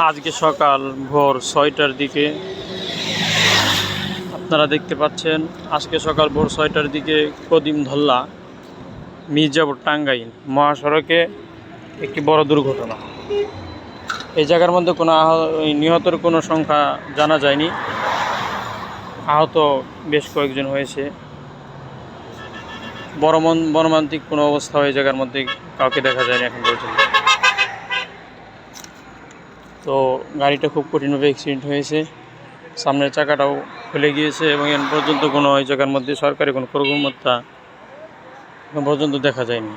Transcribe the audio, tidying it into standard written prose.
আজকে সকাল ভোর 6টার দিকে আপনারা দেখতে পাচ্ছেন, আজকে সকাল ভোর 6টার দিকে কদিমধল্লা মির্জাপুর টাঙ্গাইল মহাসড়কে একটি বড় দুর্ঘটনা। এই জায়গার মধ্যে কোনো নিহতের কোনো সংখ্যা জানা যায়নি, আহত বেশ কয়েকজন হয়েছে। মর্মান্তিক কোনো অবস্থা ওই জায়গার মধ্যে কাউকে দেখা যায়নি এখন পর্যন্ত। তো গাড়িটা খুব কঠিনভাবে অ্যাক্সিডেন্ট হয়েছে, সামনের চাকাটাও খুলে গিয়েছে এবং এখন পর্যন্ত কোনো ওই জায়গার মধ্যে সরকারি কোনো কর্মকর্তা এখন পর্যন্ত দেখা যায়নি।